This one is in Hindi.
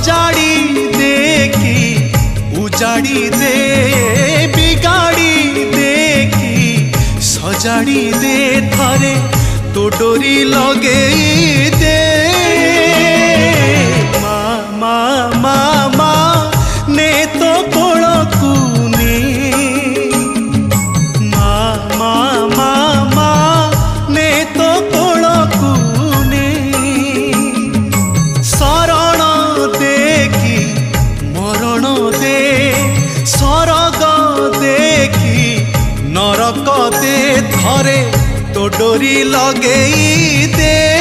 सजाड़ी देखी उजाड़ी दे बिगाड़ी देखी सजाड़ी दे थारे तो डोरी लगे दे मा मा मा मा ने तो कोलकू ने मा मा मा मा ने तो कोलकू ने शरण देखी मरण दे सरग देखी नरक दे थरे तो डोरी लगे दे।